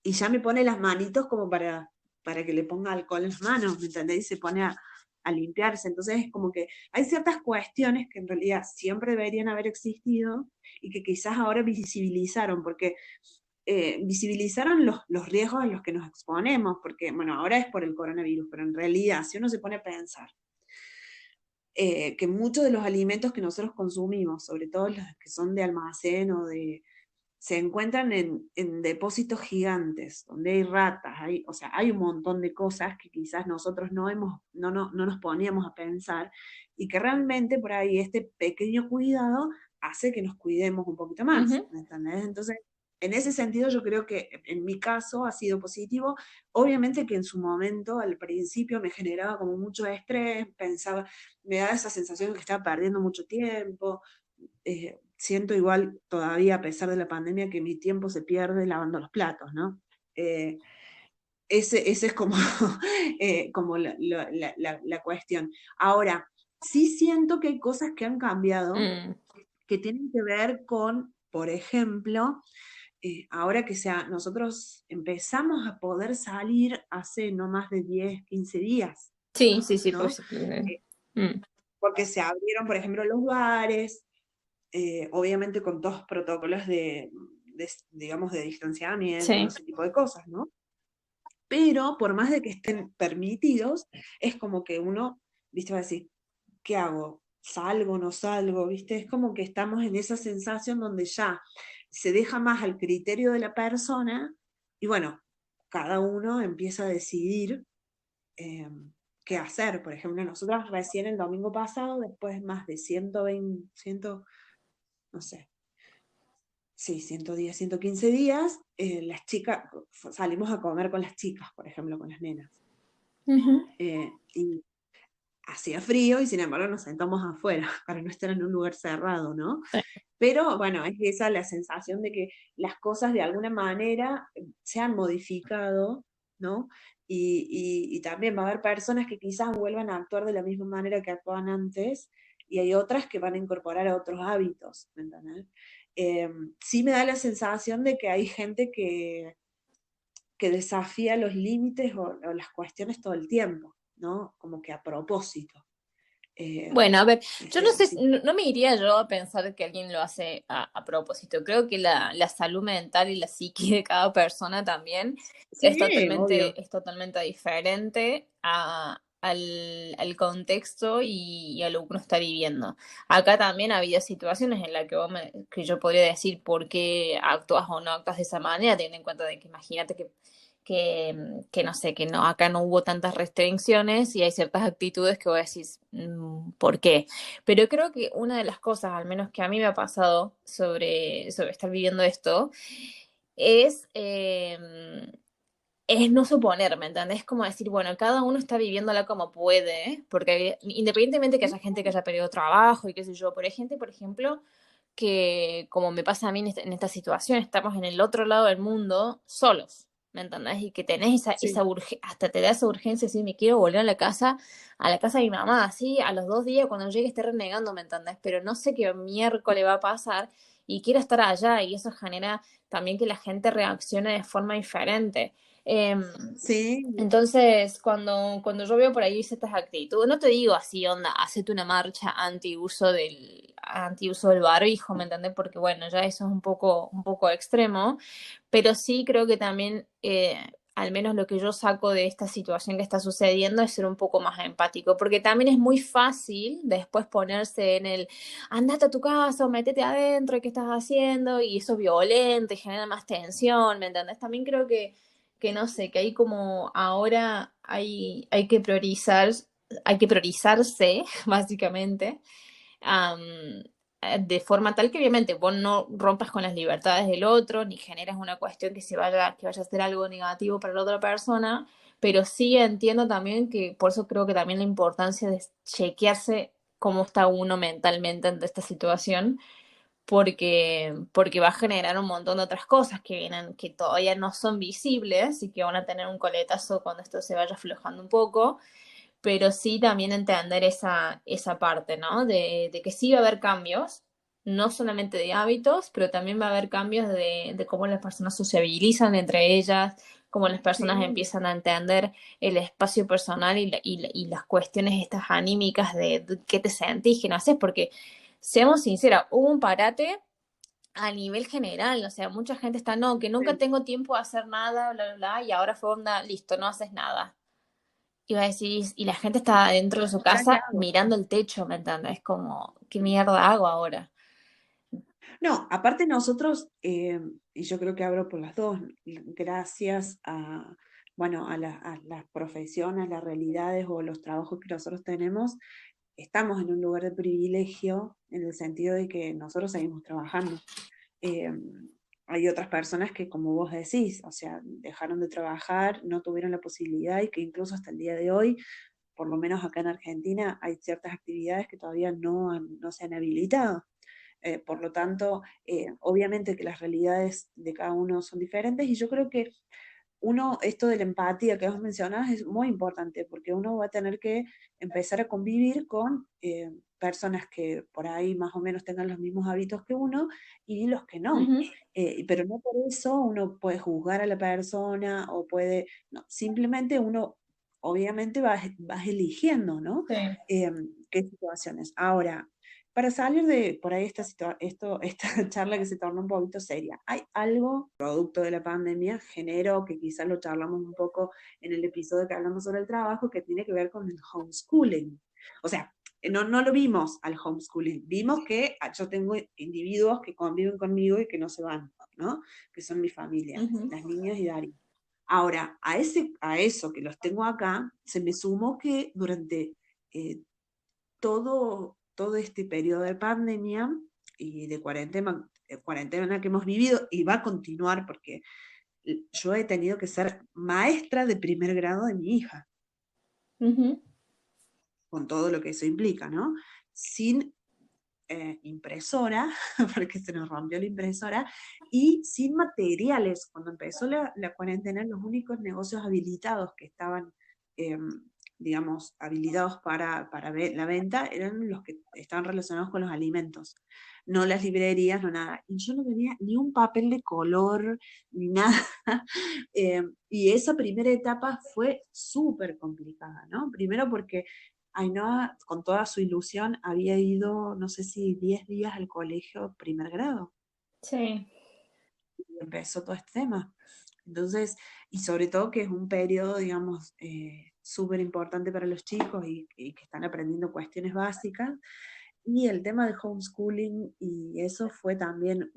y ya me pone las manitos como para que le ponga alcohol en las manos, ¿me entendés? Y se pone a limpiarse. Entonces es como que hay ciertas cuestiones que en realidad siempre deberían haber existido y que quizás ahora visibilizaron, porque visibilizaron los riesgos a los que nos exponemos, porque, bueno, ahora es por el coronavirus, pero en realidad, si uno se pone a pensar, que muchos de los alimentos que nosotros consumimos, sobre todo los que son de almacén o se encuentran en depósitos gigantes, donde hay ratas, o sea, hay un montón de cosas que quizás nosotros no nos poníamos a pensar y que realmente por ahí este pequeño cuidado hace que nos cuidemos un poquito más, Ujú. ¿me entendés? Entonces, en ese sentido yo creo que en mi caso ha sido positivo. Obviamente que en su momento, al principio, me generaba como mucho estrés, pensaba, me daba esa sensación de que estaba perdiendo mucho tiempo, siento igual todavía, a pesar de la pandemia, que mi tiempo se pierde lavando los platos, ¿no? Eh, ese es como, como la cuestión. Ahora, sí siento que hay cosas que han cambiado Mm. que tienen que ver con, por ejemplo, ahora que nosotros empezamos a poder salir hace no más de 10 15 días, Sí, sí, sí, ¿no? pues. Eh, Mm. Porque se abrieron, por ejemplo, los bares, obviamente con todos los protocolos digamos, de distanciamiento y Sí. ese tipo de cosas, ¿no? Pero por más de que estén permitidos, es como que uno, viste, va a decir, ¿qué hago? ¿Salgo, no salgo? ¿Viste? Es como que estamos en esa sensación donde ya se deja más al criterio de la persona y bueno, cada uno empieza a decidir eh, qué hacer. Por ejemplo, nosotros recién el domingo pasado, después más de 120, 100, no sé, sí, 110, 115 días, las chicas, salimos a comer con las chicas, por ejemplo, con las nenas. Ujú. Y hacía frío y sin embargo nos sentamos afuera para no estar en un lugar cerrado, ¿no? Sí. Pero bueno, es esa la sensación de que las cosas de alguna manera se han modificado, ¿no? Y también va a haber personas que quizás vuelvan a actuar de la misma manera que actuaban antes, y hay otras que van a incorporar otros hábitos, ¿me entendés? Sí me da la sensación de que hay gente que desafía los límites o las cuestiones todo el tiempo, ¿no? Como que a propósito. Eh, Bueno, a ver, yo no ¿Viste? sé, Sí, no me iría yo a pensar que alguien lo hace a propósito. Creo que la salud mental y la psique de cada persona también sí, obvio. es totalmente diferente al contexto y a lo que uno está viviendo. Acá también ha habido situaciones en las que, que yo podría decir por qué actúas o no actúas de esa manera, teniendo en cuenta de que imagínate que no sé, que no, acá no hubo tantas restricciones y hay ciertas actitudes que vos decís, ¿por qué? Pero creo que una de las cosas, al menos que a mí me ha pasado sobre estar viviendo esto, es, es no suponerme, ¿entendés? Es como decir, bueno, cada uno está viviéndola como puede, porque independientemente que haya gente que haya perdido trabajo y qué sé yo, por hay gente, por ejemplo, que como me pasa a mí en esta situación, estamos en el otro lado del mundo solos, ¿me entendés? Y que tenés esa Sí, hasta te da esa urgencia, si me quiero volver a la casa de mi mamá, así, a los 2 días cuando llegue esté renegando, ¿me entendés? Pero no sé qué miércoles va a pasar y quiero estar allá y eso genera también que la gente reaccione de forma diferente. Em, sí, entonces, cuando yo veo por ahí ciertas actitudes, no te digo así, onda, hacete una marcha anti-uso del barbijo, ¿me entendés? Porque bueno, ya eso es un poco extremo, pero sí creo que también, al menos lo que yo saco de esta situación que está sucediendo es ser un poco más empático, porque también es muy fácil después ponerse en el, andate a tu casa o métete adentro, ¿qué estás haciendo? Y eso es violento y genera más tensión, ¿me entendés? También creo que no sé, que hay como ahora hay que priorizarse, básicamente, am, de forma tal que obviamente vos no rompas con las libertades del otro, ni generes una cuestión que vaya a ser algo negativo para la otra persona, pero sí entiendo también que, por eso creo que también la importancia de chequearse cómo está uno mentalmente ante esta situación porque va a generar un montón de otras cosas que vienen, que todavía no son visibles y que van a tener un coletazo cuando esto se vaya aflojando un poco, pero sí también entender esa parte, ¿no? De que sí va a haber cambios, no solamente de hábitos, pero también va a haber cambios de cómo las personas sociabilizan entre ellas, cómo las personas sí. empiezan a entender el espacio personal y las cuestiones estas anímicas de qué te sentís, qué no haces, porque seamos sinceras, hubo un parate a nivel general, o sea, mucha gente está, no, que nunca Sí. tengo tiempo de hacer nada, bla, bla, bla, y ahora fue onda, listo, no haces nada. Y va a decir, y la gente está dentro de su ¿Ahora qué casa hago? mirando el techo, ¿me entiendes? Es como, ¿qué mierda hago ahora? No, aparte nosotros, y yo creo que hablo por las dos, gracias a, bueno, a las profesiones, las realidades o los trabajos que nosotros tenemos, estamos en un lugar de privilegio en el sentido de que nosotros seguimos trabajando. Eh, Hay otras personas que, como vos decís, o sea, dejaron de trabajar, no tuvieron la posibilidad y que incluso hasta el día de hoy, por lo menos acá en Argentina, hay ciertas actividades que todavía no se han habilitado. Por lo tanto, obviamente que las realidades de cada uno son diferentes y yo creo que uno, esto de la empatía que vos mencionás es muy importante porque uno va a tener que empezar a convivir con personas que por ahí más o menos tengan los mismos hábitos que uno y los que no. Ujú. Pero no por eso uno puede juzgar a la persona o puede, no, simplemente uno obviamente vas eligiendo, ¿no? Sí. Eh, ¿Qué situaciones? Ahora, para salir de por ahí esta charla que se torna un poquito seria, ¿hay algo producto de la pandemia generó, que quizás lo charlamos un poco en el episodio que hablamos sobre el trabajo, que tiene que ver con el homeschooling? O sea, no lo vimos al homeschooling, vimos que yo tengo individuos que conviven conmigo y que no se van, ¿no? Que son mi familia, Ujú. las niñas y Darío. Ahora, a eso que los tengo acá, se me sumó que durante todo este periodo de pandemia y de cuarentena que hemos vivido y va a continuar porque yo he tenido que ser maestra de primer grado de mi hija, Ujú. con todo lo que eso implica, ¿no? Sin impresora, porque se nos rompió la impresora, y sin materiales. Cuando empezó la cuarentena, los únicos negocios habilitados que estaban digamos, habilitados para la venta eran los que estaban relacionados con los alimentos, no las librerías, no nada. Y yo no tenía ni un papel de color, ni nada. Y esa primera etapa fue súper complicada, ¿no? Primero porque Ainhoa, con toda su ilusión, había ido, no sé si 10 días al colegio primer grado. Sí. Y empezó todo este tema. Entonces, y sobre todo que es un periodo, digamos, súper importante para los chicos y que están aprendiendo cuestiones básicas. Y el tema del homeschooling y eso fue también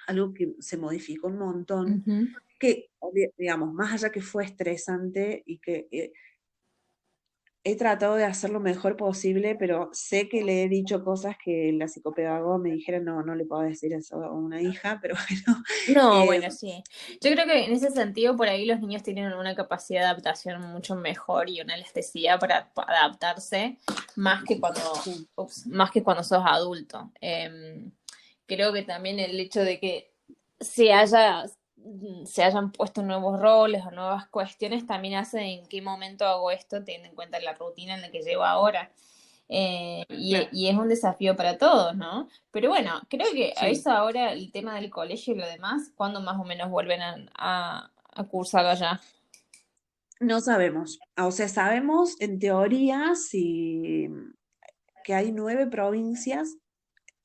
algo que se modificó un montón, Ujú. que, digamos, más allá que fue estresante y que he tratado de hacer lo mejor posible, pero sé que le he dicho cosas que la psicopedagoga me dijera, no, no le puedo decir eso a una hija, pero bueno, No, eh, bueno, sí. Yo creo que en ese sentido por ahí los niños tienen una capacidad de adaptación mucho mejor y una elasticidad para adaptarse más que cuando, sí, más que cuando sos adulto. Creo que también el hecho de que se haya, se hayan puesto nuevos roles o nuevas cuestiones también hace en qué momento hago esto, teniendo en cuenta la rutina en la que llevo ahora. claro, Y es un desafío para todos, ¿no? Pero bueno, creo que a sí. eso ahora el tema del colegio y lo demás, ¿cuándo más o menos vuelven a cursar allá? No sabemos. O sea, sabemos en teoría que hay 9 provincias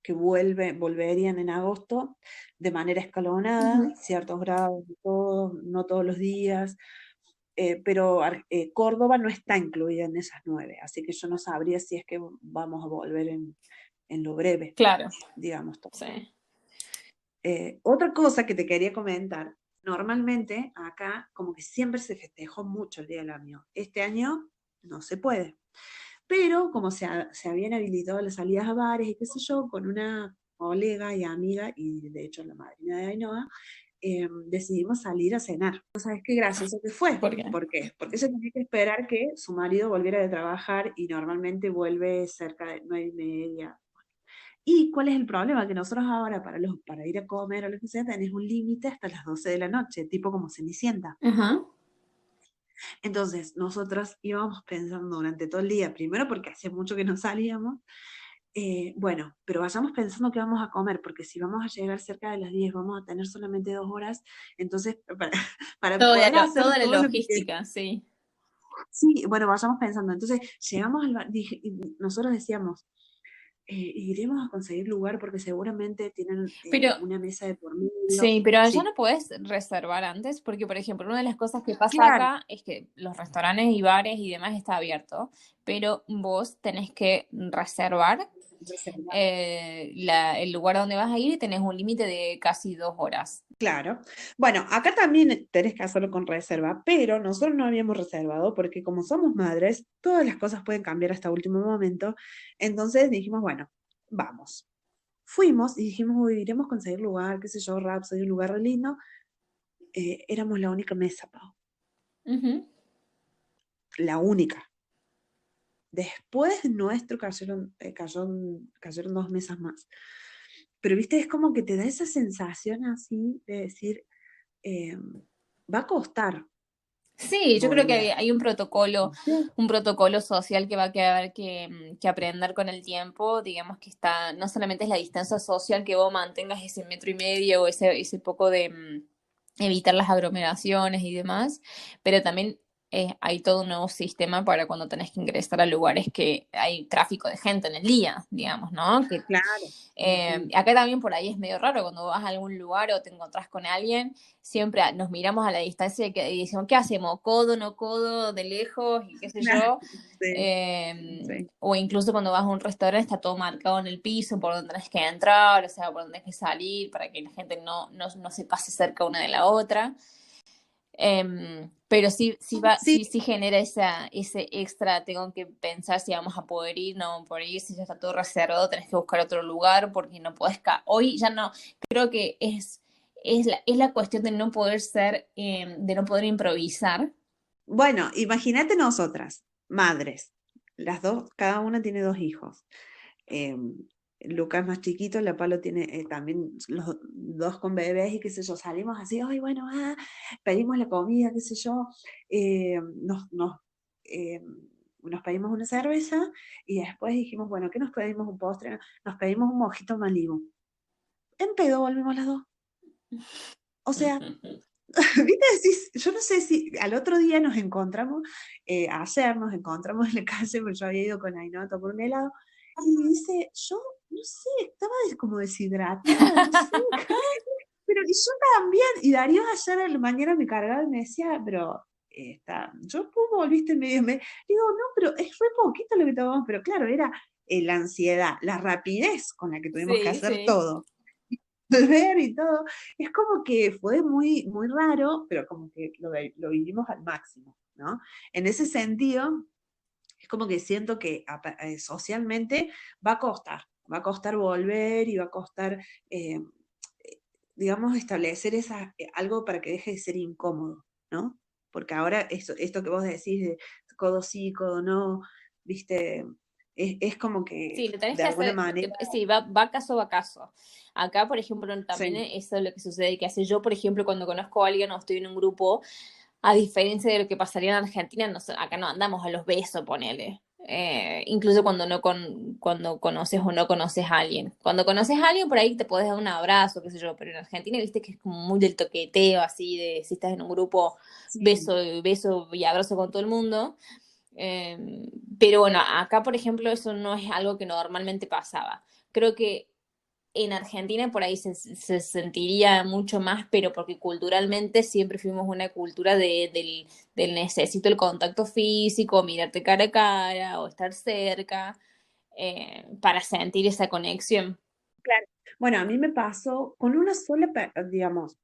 que volverían en agosto de manera escalonada, Ujú. ciertos grados, no todos los días, pero Córdoba no está incluida en esas 9, así que yo no sabría si es que vamos a volver en lo breve, Claro, digamos. sí. Otra cosa que te quería comentar, normalmente acá como que siempre se festejó mucho el Día del Amigo. Este año no se puede. Pero como se habían habilitado las salidas a bares y qué sé yo, con una colega y amiga, y de hecho la madrina de Ainhoa, decidimos salir a cenar. ¿No sabes qué gracioso que fue? ¿Por qué? ¿Por qué? Porque ella tenía que esperar que su marido volviera de trabajar y normalmente vuelve cerca de 9:30. ¿Y cuál es el problema? Que nosotros ahora para ir a comer o lo que sea tenés un límite hasta las 12 de la noche, tipo como Cenicienta. Ajá. Entonces, nosotras íbamos pensando durante todo el día, primero porque hacía mucho que no salíamos, bueno, pero vayamos pensando que vamos a comer, porque si vamos a llegar cerca de las 10 vamos a tener solamente 2 horas, entonces para poder hacer Toda la todo lo que logística, sí. sí, bueno, vayamos pensando. Entonces, llegamos al bar, y nosotros decíamos, iremos a conseguir lugar porque seguramente tienen Pero una mesa de por medio. sí, pero allá Sí, no puedes reservar antes, porque por ejemplo, una de las cosas que pasa claro, acá es que los restaurantes y bares y demás está abierto, pero vos tenés que reservar reservar. el lugar donde vas a ir y tenés un límite de casi 2 horas. Claro. Bueno, acá también tenés que hacerlo con reserva, pero nosotros no habíamos reservado porque como somos madres, todas las cosas pueden cambiar hasta último momento. Entonces dijimos, bueno, vamos. Fuimos y dijimos, uy, iremos a conseguir lugar, qué sé yo, Rhapsody, un lugar re lindo. Éramos la única mesa, Pau. Ujú. La única. Después nuestro cayeron 2 mesas más. Pero viste, es como que te da esa sensación así de decir, eh, va a costar Sí, yo creo que volver. hay Sí, un protocolo social que va a quedar que aprender con el tiempo. Digamos que está, no solamente es la distancia social que vos mantengas ese metro y medio o ese poco de evitar las aglomeraciones y demás, pero también hay todo un nuevo sistema para cuando tenés que ingresar a lugares que hay tráfico de gente en el día, digamos, ¿no? Que claro. Ujú. acá también por ahí es medio raro cuando vas a algún lugar o te encontrás con alguien, siempre nos miramos a la distancia y decimos, ¿qué hacemos? ¿Codo, no codo, de lejos y qué sé Claro, yo? sí, sí. O incluso cuando vas a un restaurante está todo marcado en el piso por donde tenés que entrar, o sea, por donde tenés que salir, para que la gente no se pase cerca una de la otra. Pero Sí, sí genera ese extra, tengo que pensar si vamos a poder ir, no vamos a poder ir, si ya está todo reservado, tenés que buscar otro lugar porque no podés, hoy ya no, creo que es la cuestión de no poder de no poder improvisar. bueno, imagínate nosotras, madres, las dos, cada una tiene 2 hijos. Eh, Lucas más chiquito, la Palo tiene también los dos con bebés y qué sé yo, salimos así, ay, bueno, pedimos la comida, qué sé yo, nos nos pedimos una cerveza y después dijimos, bueno, ¿qué nos pedimos? Un postre. Nos pedimos un mojito Malibu. En pedo volvimos las dos. O sea, ¿viste? Decís, yo no sé si al otro día nos encontramos, ayer nos encontramos en la calle, porque yo había ido con Ainhoa a tomar un helado, y me dice, yo no sé, estaba como deshidratada, no sé, pero y yo también, y Darío ayer a la mañana me cargaba y me decía, pero yo ¿cómo volviste en medio? Digo, no, pero es re poquito lo que tomamos, pero claro, era la ansiedad, la rapidez con la que tuvimos que Sí, hacer sí. todo, ver y todo, es como que fue muy, muy raro, pero como que lo vivimos al máximo, ¿no? En ese sentido, es como que siento que socialmente va a costar volver y va a costar, eh, digamos, establecer algo para que deje de ser incómodo, ¿no? Porque ahora esto que vos decís de codo sí, codo no, viste, es como Sí, que lo tenés de que alguna hacer, manera, sí, va caso a caso. Acá, por ejemplo, también sí, eso es lo que sucede, que hace yo, por ejemplo, cuando conozco a alguien o estoy en un grupo, a diferencia de lo que pasaría en Argentina, acá no andamos a los besos, ponele. Incluso cuando conoces o no conoces a alguien. Cuando conoces a alguien, por ahí te puedes dar un abrazo, qué sé yo, pero en Argentina viste que es como muy del toqueteo, así de si estás en un grupo, sí, beso, beso y abrazo con todo el mundo. Eh, pero bueno, acá, por ejemplo, eso no es algo que normalmente pasaba. Creo que en Argentina por ahí se sentiría mucho más, pero porque culturalmente siempre fuimos una cultura del necesito el contacto físico, mirarte cara a cara o estar cerca para sentir esa conexión. claro. Bueno, a mí me pasó con una sola, digamos,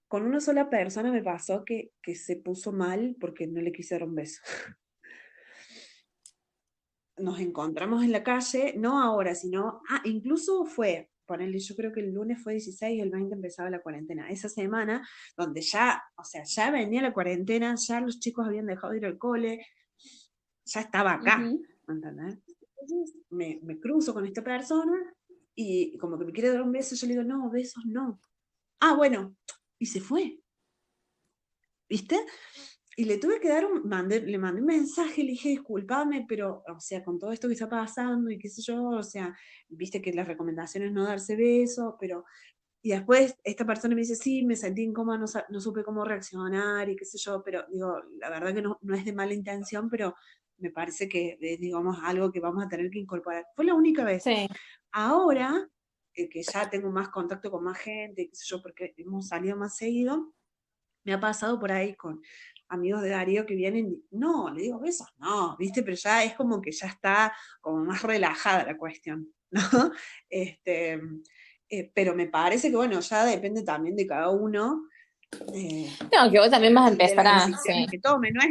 con una sola persona me pasó que se puso mal porque no le quise dar un beso. Nos encontramos en la calle, no ahora, sino, incluso fue, ponerle, yo creo que el lunes fue 16 y el 20 empezaba la cuarentena. Esa semana, donde ya, o sea, ya venía la cuarentena, ya los chicos habían dejado de ir al cole, ya estaba acá, Ujú. ¿me entendés? Entonces me cruzo con esta persona y como que me quiere dar un beso, yo le digo, no, besos no. Ah, bueno, y se fue, ¿viste? Y le tuve que dar le mandé un mensaje, le dije, discúlpame, pero, o sea, con todo esto que está pasando y qué sé yo, o sea, viste que las recomendaciones no darse besos, pero, y después esta persona me dice, sí, me sentí incómoda, no, no supe cómo reaccionar y qué sé yo, pero digo, la verdad que no, no es de mala intención, pero me parece que es, digamos, algo que vamos a tener que incorporar. Fue la única vez. Sí. Ahora, que ya tengo más contacto con más gente, qué sé yo, porque hemos salido más seguido, me ha pasado por ahí con amigos de Darío que vienen, no, le digo besos, no, ¿viste? Pero ya es como que ya está como más relajada la cuestión, ¿no? Este, pero me parece que, bueno, ya depende también de cada uno, eh, No, que vos también vas a de empezar las a, sí. decisiones que tome, ¿no?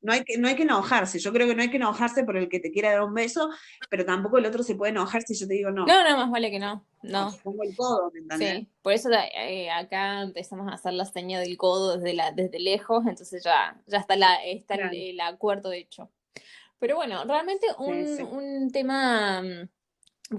No hay que enojarse, yo creo que no hay que enojarse por el que te quiera dar un beso, pero tampoco el otro se puede enojar si yo te digo no, No, no, más vale que no, o no. te pongo el codo, ¿me entendés? Sí, por eso acá empezamos a hacer la seña del codo desde lejos, entonces ya está está Claro, el acuerdo hecho. Pero bueno, realmente sí, sí, un tema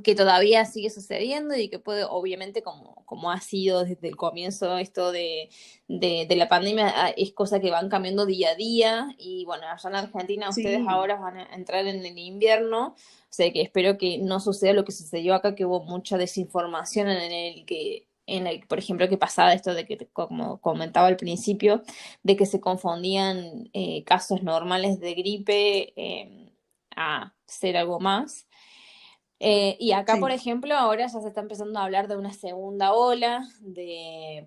que todavía sigue sucediendo y que puede, obviamente, como ha sido desde el comienzo esto de la pandemia, es cosa que van cambiando día a día. Y bueno, allá en Argentina ustedes sí, ahora van a entrar en el invierno, o sea que espero que no suceda lo que sucedió acá, que hubo mucha desinformación en el, por ejemplo, que pasaba esto de que, como comentaba al principio, de que se confundían casos normales de gripe a ser algo más. Y acá, por sí, ejemplo, ahora ya se está empezando a hablar de una segunda ola,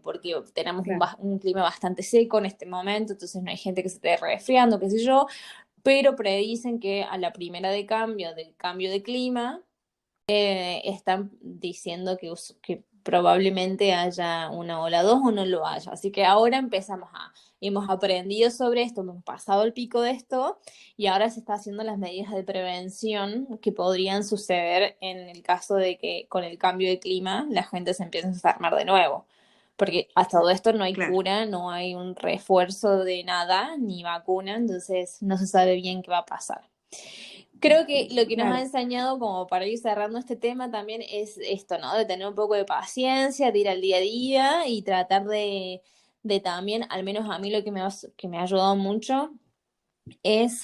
porque tenemos claro. un clima bastante seco en este momento, entonces no hay gente que se esté resfriando, qué sé yo, pero predicen que a la primera del cambio de clima, están diciendo que probablemente haya una ola 2 o no lo haya. Así que ahora hemos aprendido sobre esto, hemos pasado el pico de esto y ahora se está haciendo las medidas de prevención que podrían suceder en el caso de que con el cambio de clima la gente se empiece a enfermar de nuevo. Porque hasta todo esto no hay Claro, cura, no hay un refuerzo de nada, ni vacuna, entonces no se sabe bien qué va a pasar. Creo que lo que nos ha claro, enseñado, como para ir cerrando este tema, también es esto, ¿no? De tener un poco de paciencia, de ir al día a día y tratar de también, al menos a mí lo que me ha ayudado mucho, es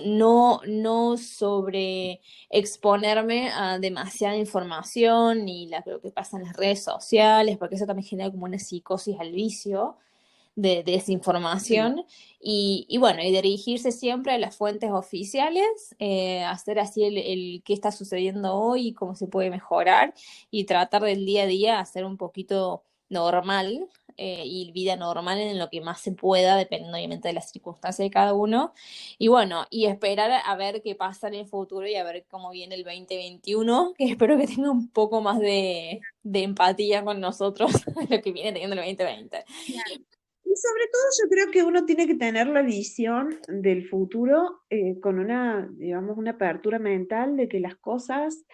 no sobre exponerme a demasiada información y lo que pasa en las redes sociales, porque eso también genera como una psicosis al vicio de Sí. desinformación y bueno, y dirigirse siempre a las fuentes oficiales, hacer así el qué está sucediendo hoy, cómo se puede mejorar y tratar del día a día hacer un poquito normal y vida normal en lo que más se pueda, dependiendo obviamente de las circunstancias de cada uno. Y bueno, y esperar a ver qué pasa en el futuro y a ver cómo viene el 2021 que espero que tenga un poco más de empatía con nosotros de lo que viene teniendo el 2020. Y sobre todo yo creo que uno tiene que tener la visión del futuro con una, digamos, una apertura mental de que las cosas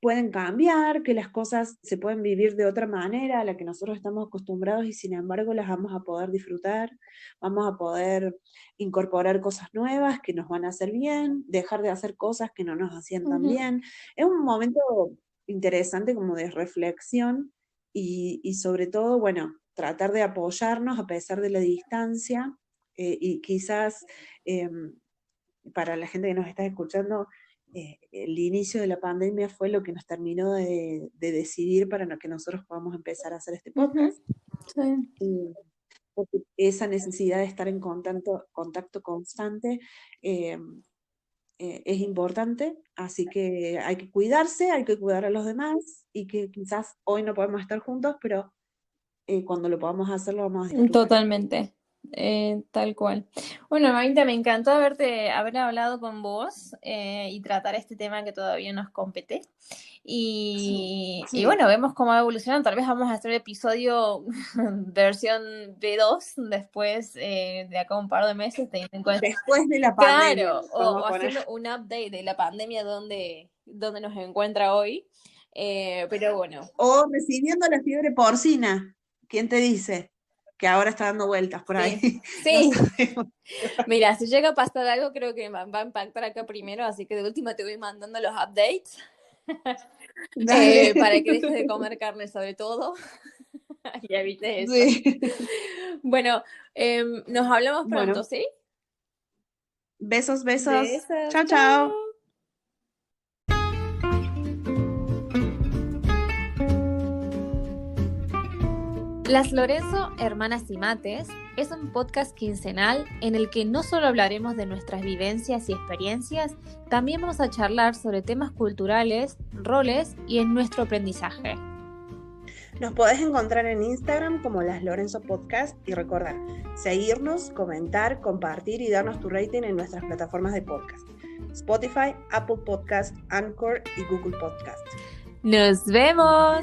pueden cambiar, que las cosas se pueden vivir de otra manera a la que nosotros estamos acostumbrados y sin embargo las vamos a poder disfrutar, vamos a poder incorporar cosas nuevas que nos van a hacer bien, dejar de hacer cosas que no nos hacían tan Ujú, bien. Es un momento interesante como de reflexión y sobre todo, bueno, tratar de apoyarnos a pesar de la distancia y quizás para la gente que nos está escuchando, el inicio de la pandemia fue lo que nos terminó de decidir para que nosotros podamos empezar a hacer este ujú, podcast. sí. Eh, Porque esa necesidad de estar en contacto constante eh, es importante, así que hay que cuidarse, hay que cuidar a los demás y que quizás hoy no podemos estar juntos, pero cuando lo podamos hacer lo vamos a disfrutar. Totalmente, tal cual. Bueno, Maite, me encantó haber hablado con vos y tratar este tema que todavía nos compete. Y Sí, bueno, vemos cómo va evolucionando. Tal vez vamos a hacer episodio versión B2 después de acá un par de meses, teniendo en cuenta. después de la pandemia, Claro, le podemos o poner. haciendo un update de la pandemia donde nos encuentra hoy. Pero bueno. O recibiendo la fiebre porcina. ¿Quién te dice? Que ahora está dando vueltas por ahí. Sí, No sí. sabemos. Mira, si llega a pasar algo, creo que va a impactar acá primero, así que de última te voy mandando los updates Dale. para que dejes de comer carne sobre todo y evites eso. Sí. Bueno, nos hablamos pronto, Bueno, ¿sí? besos, besos. Besos, Chao, chao. chao. Las Lorenzo, Hermanas y Mates es un podcast quincenal en el que no solo hablaremos de nuestras vivencias y experiencias, también vamos a charlar sobre temas culturales, roles y en nuestro aprendizaje. Nos podés encontrar en Instagram como Las Lorenzo Podcast y recordar, seguirnos, comentar, compartir y darnos tu rating en nuestras plataformas de podcast. Spotify, Apple Podcast, Anchor y Google Podcast. ¡Nos vemos!